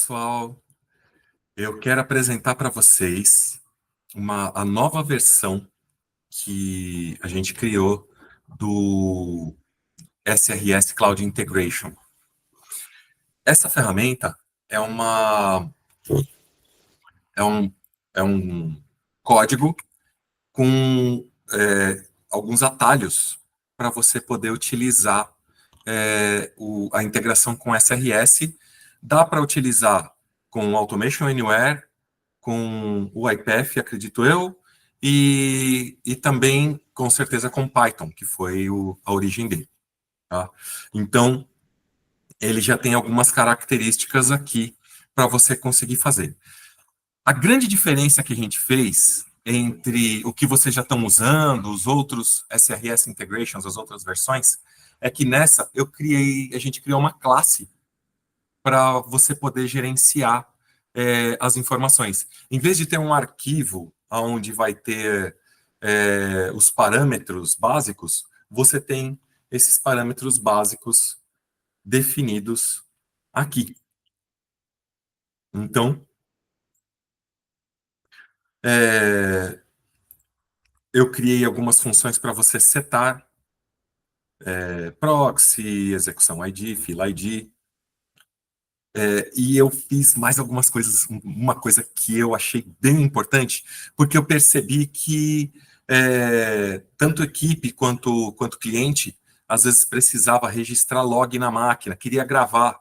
pessoal, eu quero apresentar para vocês a nova versão que a gente criou do SRS Cloud Integration. Essa ferramenta é um, é um código com alguns atalhos para você poder utilizar a integração com SRS. Dá para utilizar com Automation Anywhere, com o IPF, acredito eu, e também, com certeza, com Python, que foi a origem dele. Tá? Então, ele já tem algumas características aqui para você conseguir fazer. A grande diferença que a gente fez entre o que vocês já estão usando, os outros SRS Integrations, as outras versões, é que nessa a gente criou uma classe para você poder gerenciar as informações. Em vez de ter um arquivo onde vai ter os parâmetros básicos, você tem esses parâmetros básicos definidos aqui. Então, eu criei algumas funções para você setar proxy, execução ID, fila ID, e eu fiz mais algumas coisas, uma coisa que eu achei bem importante, porque eu percebi que tanto equipe quanto cliente, às vezes precisava registrar log na máquina, queria gravar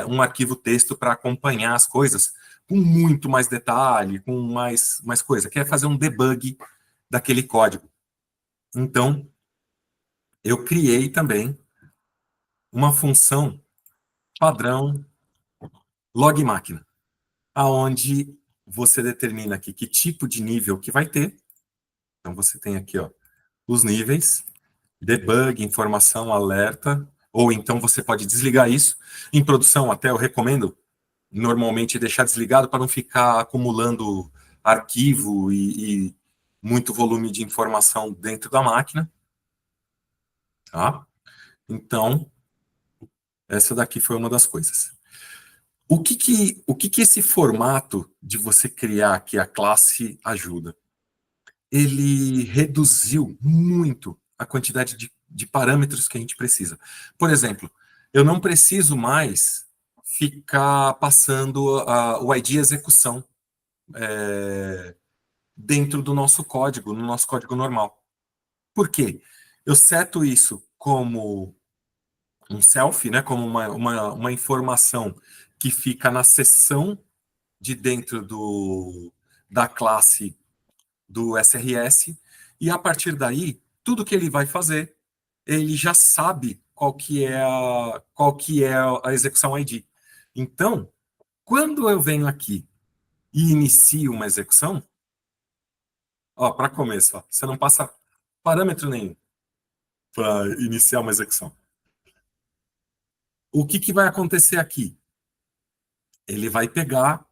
um arquivo texto para acompanhar as coisas, com muito mais detalhe, com mais coisa, quer fazer um debug daquele código. Então, eu criei também uma função padrão log máquina, aonde você determina aqui que tipo de nível que vai ter. Então, você tem aqui os níveis, debug, informação, alerta, ou então você pode desligar isso. Em produção, até eu recomendo normalmente deixar desligado para não ficar acumulando arquivo e muito volume de informação dentro da máquina. Tá? Então, essa daqui foi uma das coisas. O que esse formato de você criar aqui a classe ajuda? Ele reduziu muito a quantidade de parâmetros que a gente precisa. Por exemplo, eu não preciso mais ficar passando o ID execução dentro do nosso código, no nosso código normal. Por quê? Eu seto isso como um self, né, como uma informação que fica na seção de dentro da classe do SRS, e a partir daí, tudo que ele vai fazer, ele já sabe qual que é a execução ID. Então, quando eu venho aqui e inicio uma execução, para começo, você não passa parâmetro nenhum para iniciar uma execução. O que vai acontecer aqui? Ele vai pegar,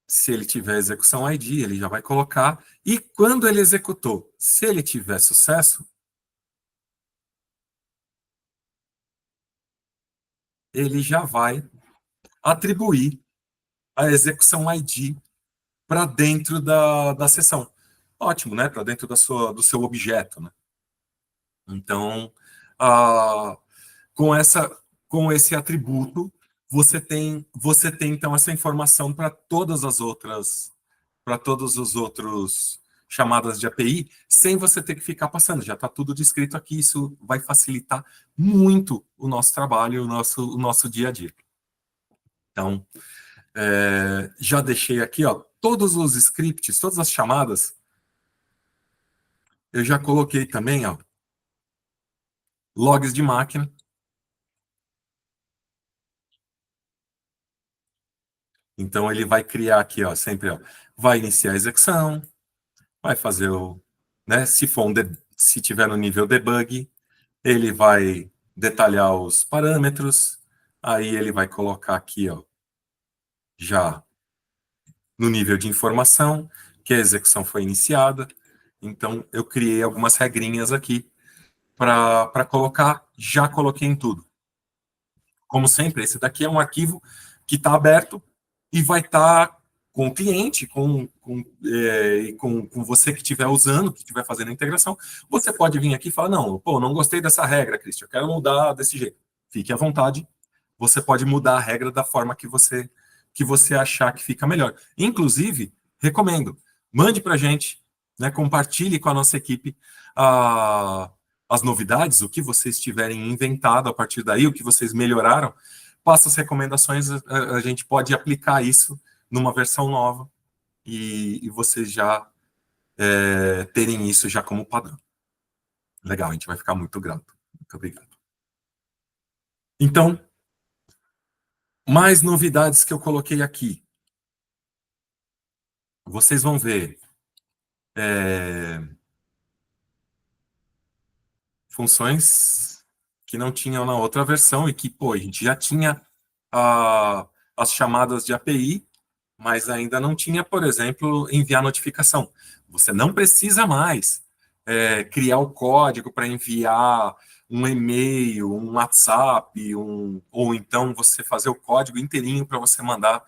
se ele tiver execução ID, ele já vai colocar, e quando ele executou, se ele tiver sucesso, ele já vai atribuir a execução ID para dentro da sessão. Ótimo, né? Para dentro do seu objeto, né? Então, com esse atributo, você tem então essa informação para todas as outras, para todos os outros chamadas de API, sem você ter que ficar passando. Já está tudo descrito aqui. Isso vai facilitar muito o nosso trabalho, o nosso dia a dia. Então, já deixei aqui, todos os scripts, todas as chamadas. Eu já coloquei também, logs de máquina. Então, ele vai criar aqui, sempre, vai iniciar a execução, vai fazer né, se tiver no nível debug, ele vai detalhar os parâmetros, aí ele vai colocar aqui, já no nível de informação, que a execução foi iniciada. Então, eu criei algumas regrinhas aqui para colocar, já coloquei em tudo. como sempre, esse daqui é um arquivo que está aberto e vai estar com o cliente, com você que estiver usando, que estiver fazendo a integração. Você pode vir aqui e falar, não, pô, não gostei dessa regra, Cristian, eu quero mudar desse jeito. Fique à vontade, você pode mudar a regra da forma que você achar que fica melhor. Inclusive, recomendo, mande para a gente, né, compartilhe com a nossa equipe as novidades, o que vocês tiverem inventado a partir daí, o que vocês melhoraram, passa as recomendações, a gente pode aplicar isso numa versão nova e vocês já terem isso já como padrão. Legal, a gente vai ficar muito grato. Muito obrigado. Então, mais novidades que eu coloquei aqui. Vocês vão ver funções que não tinham na outra versão e que, pô, a gente já tinha as chamadas de API, mas ainda não tinha, por exemplo, enviar notificação. Você não precisa mais criar o código para enviar um e-mail, um WhatsApp, ou então você fazer o código inteirinho para você mandar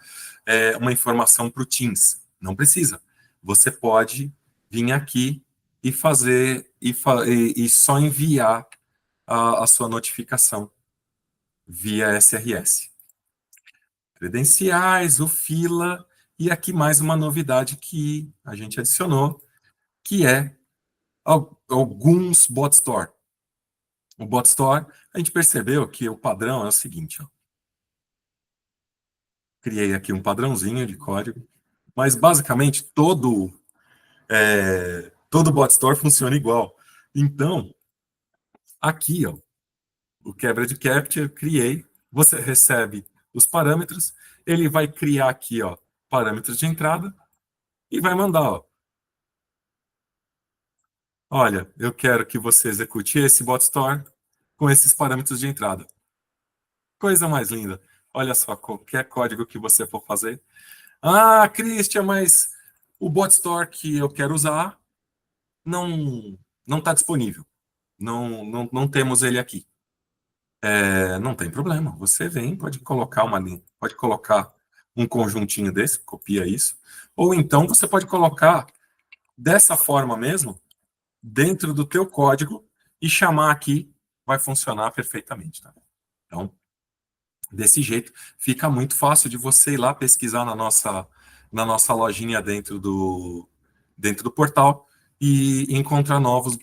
uma informação para o Teams. Não precisa. Você pode vir aqui e fazer e só enviar a sua notificação via SRS. Credenciais, o fila, e aqui mais uma novidade que a gente adicionou, que é alguns bot store. O bot store, a gente percebeu que o padrão é o seguinte, ó. Criei aqui um padrãozinho de código, mas basicamente todo bot store funciona igual. Então, aqui, ó, o quebra de captcha, criei, você recebe os parâmetros, ele vai criar aqui, ó, parâmetros de entrada e vai mandar, ó, olha, eu quero que você execute esse bot store com esses parâmetros de entrada. Coisa mais linda. Olha só, qualquer código que você for fazer. Ah, Christian, mas o bot store que eu quero usar não está disponível. Não temos ele aqui. Não tem problema. Você vem, pode colocar uma linha, pode colocar um conjuntinho desse, copia isso. Ou então você pode colocar dessa forma mesmo, dentro do teu código, e chamar aqui, vai funcionar perfeitamente. Tá? Então, desse jeito, fica muito fácil de você ir lá pesquisar na nossa lojinha dentro do portal e encontrar novos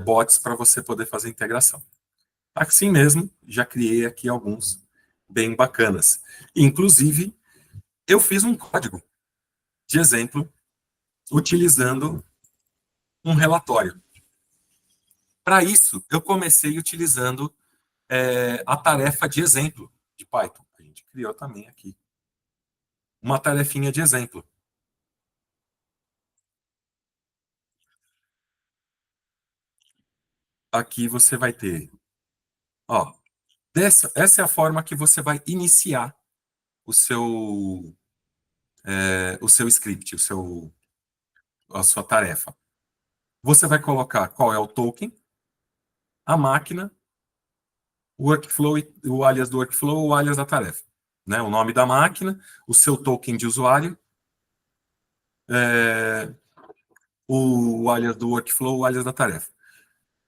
bots para você poder fazer integração. Assim mesmo, já criei aqui alguns bem bacanas. Inclusive, eu fiz um código de exemplo utilizando um relatório. Para isso, eu comecei utilizando a tarefa de exemplo de Python. A gente criou também aqui uma tarefinha de exemplo. Aqui você vai ter, ó, essa é a forma que você vai iniciar o seu script, a sua tarefa. Você vai colocar qual é o token, a máquina, o workflow, o alias do workflow, o alias da tarefa. Né? O nome da máquina, o seu token de usuário, o alias do workflow, o alias da tarefa.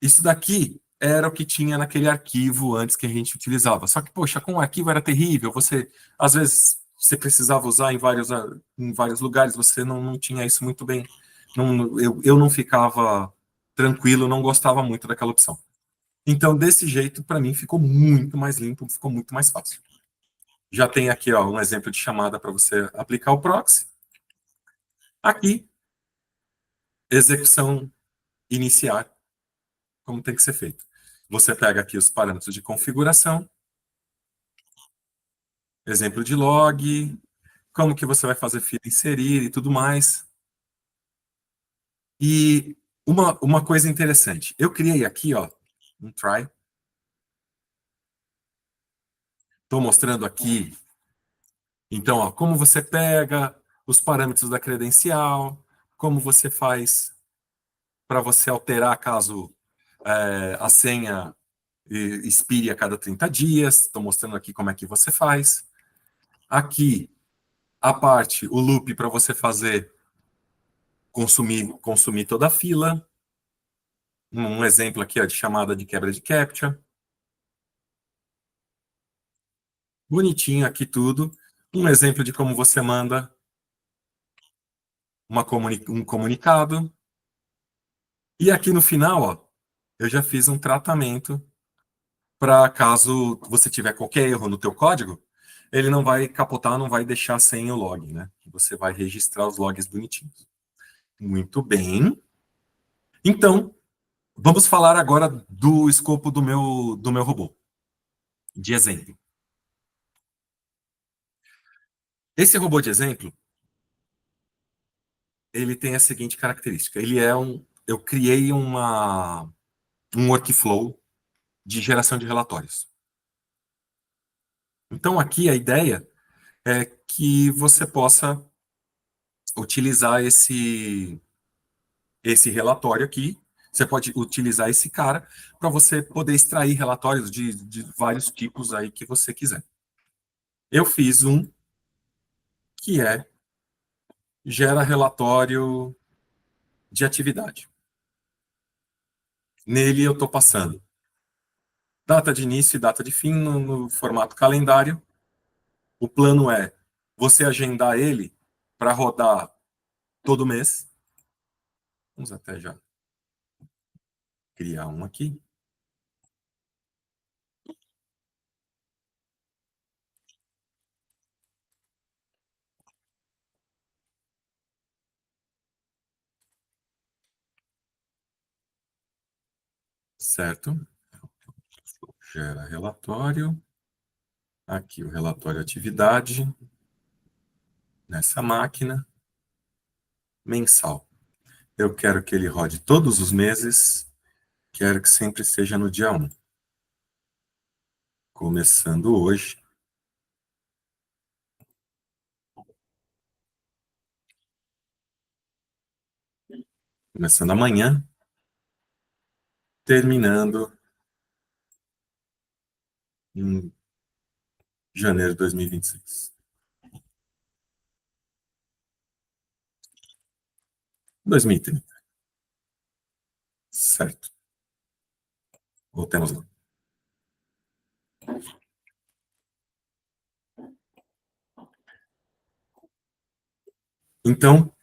Isso daqui era o que tinha naquele arquivo antes que a gente utilizava. Só que, poxa, com o arquivo era terrível. Você, às vezes, você precisava usar em vários lugares, você não tinha isso muito bem. Eu não ficava tranquilo, não gostava muito daquela opção. Então, desse jeito, para mim, ficou muito mais limpo, ficou muito mais fácil. Já tem aqui ó, um exemplo de chamada para você aplicar o proxy. Aqui, execução iniciar, como tem que ser feito. Você pega aqui os parâmetros de configuração, exemplo de log, como que você vai fazer fila inserir e tudo mais. E uma coisa interessante, eu criei aqui ó, um try. Estou mostrando aqui, então, ó, como você pega os parâmetros da credencial, como você faz para você alterar caso a senha expire a cada 30 dias. Estou mostrando aqui como é que você faz. Aqui, a parte, o loop para você fazer, consumir toda a fila. Um exemplo aqui ó, de chamada de quebra de CAPTCHA. Bonitinho aqui tudo. Um exemplo de como você manda um comunicado. E aqui no final, ó, eu já fiz um tratamento para caso você tiver qualquer erro no teu código, ele não vai capotar, não vai deixar sem o log, né? Você vai registrar os logs bonitinhos. Muito bem. Então, vamos falar agora do escopo do meu robô, de exemplo. Esse robô de exemplo, ele tem a seguinte característica. Eu criei um workflow de geração de relatórios. Então, aqui a ideia é que você possa utilizar esse relatório aqui. Você pode utilizar esse cara para você poder extrair relatórios de vários tipos aí que você quiser. Eu fiz um que gera relatório de atividade. Nele eu estou passando data de início e data de fim no formato calendário. O plano é você agendar ele para rodar todo mês. Vamos até já criar um aqui. Certo? Gera relatório. Aqui o relatório atividade. Nessa máquina. Mensal. Eu quero que ele rode todos os meses. Quero que sempre seja no dia 1. Começando hoje. Começando amanhã. Terminando em janeiro de 2026. 2030. Certo. Voltemos lá. Então,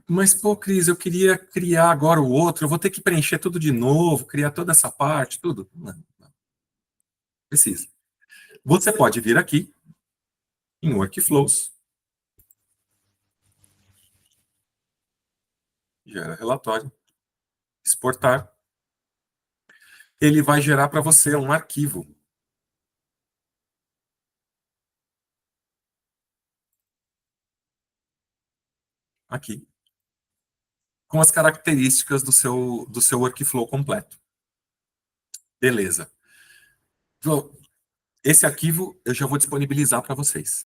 mas pô, Cris, eu queria criar agora o outro, eu vou ter que preencher tudo de novo, criar toda essa parte, tudo. Não precisa. Você pode vir aqui em Workflows, gera relatório, exportar. Ele vai gerar para você um arquivo. Aqui. Com as características do seu workflow completo. Beleza. Esse arquivo eu já vou disponibilizar para vocês.